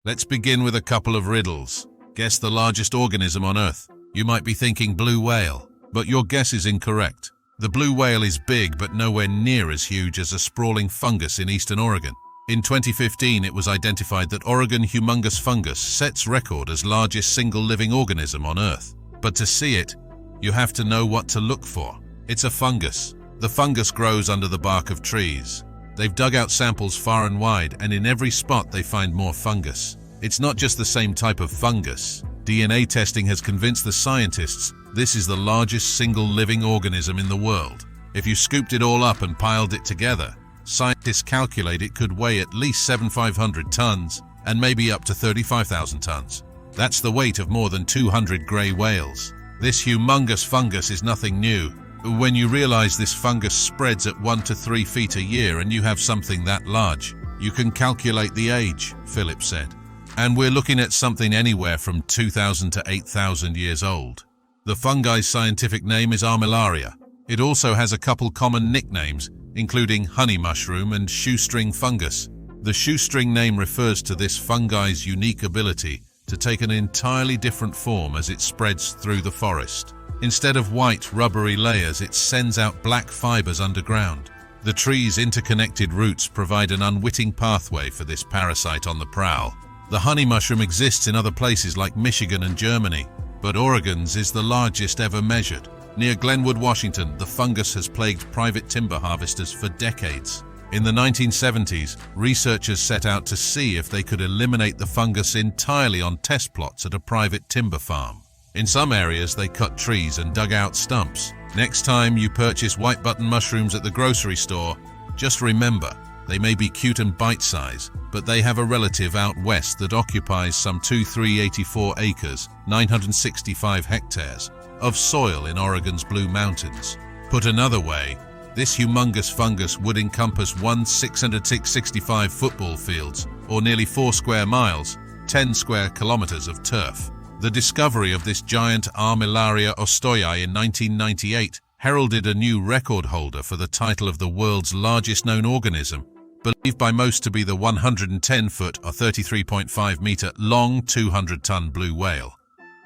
Let's begin with a couple of riddles. Guess the largest organism on Earth. You might be thinking blue whale, but your guess is incorrect. The blue whale is big, but nowhere near as huge as a sprawling fungus in eastern Oregon. In 2015, it was identified that Oregon humongous fungus sets record as largest single living organism on Earth. But to see it, you have to know what to look for. It's a fungus. The fungus grows under the bark of trees. They've dug out samples far and wide, and in every spot they find more fungus. It's not just the same type of fungus. DNA testing has convinced the scientists this is the largest single living organism in the world. If you scooped it all up and piled it together, scientists calculate it could weigh at least 7,500 tons and maybe up to 35,000 tons. That's the weight of more than 200 grey whales. This humongous fungus is nothing new. When you realize this fungus spreads at 1 to 3 feet a year and you have something that large, you can calculate the age, Philip said. And we're looking at something anywhere from 2,000 to 8,000 years old. The fungi's scientific name is Armillaria. It also has a couple common nicknames, including honey mushroom and shoestring fungus. The shoestring name refers to this fungi's unique ability to take an entirely different form as it spreads through the forest. Instead of white, rubbery layers, it sends out black fibers underground. The tree's interconnected roots provide an unwitting pathway for this parasite on the prowl. The honey mushroom exists in other places like Michigan and Germany, but Oregon's is the largest ever measured. Near Glenwood, Washington, the fungus has plagued private timber harvesters for decades. In the 1970s, researchers set out to see if they could eliminate the fungus entirely on test plots at a private timber farm. In some areas, they cut trees and dug out stumps. Next time you purchase white button mushrooms at the grocery store, just remember, they may be cute and bite-sized, but they have a relative out west that occupies some 2,384 acres, 965 hectares, of soil in Oregon's Blue Mountains. Put another way, this humongous fungus would encompass 1,665 football fields, or nearly 4 square miles, 10 square kilometers of turf. The discovery of this giant Armillaria ostoyi in 1998 heralded a new record holder for the title of the world's largest known organism, believed by most to be the 110-foot or 33.5-meter long 200-ton blue whale.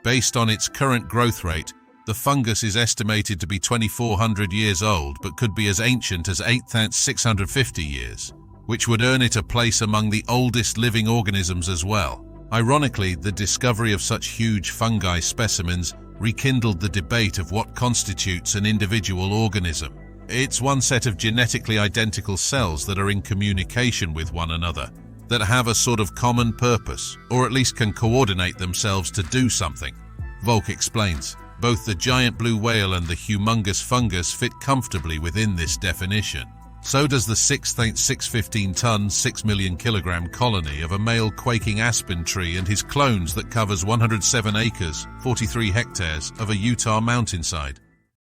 Based on its current growth rate, the fungus is estimated to be 2,400 years old, but could be as ancient as 8,650 years, which would earn it a place among the oldest living organisms as well. Ironically, the discovery of such huge fungi specimens rekindled the debate of what constitutes an individual organism. It's one set of genetically identical cells that are in communication with one another, that have a sort of common purpose, or at least can coordinate themselves to do something. Volk explains, both the giant blue whale and the humongous fungus fit comfortably within this definition. So does the 6,615-ton, 6 million kilogram colony of a male quaking aspen tree and his clones that covers 107 acres, 43 hectares of a Utah mountainside.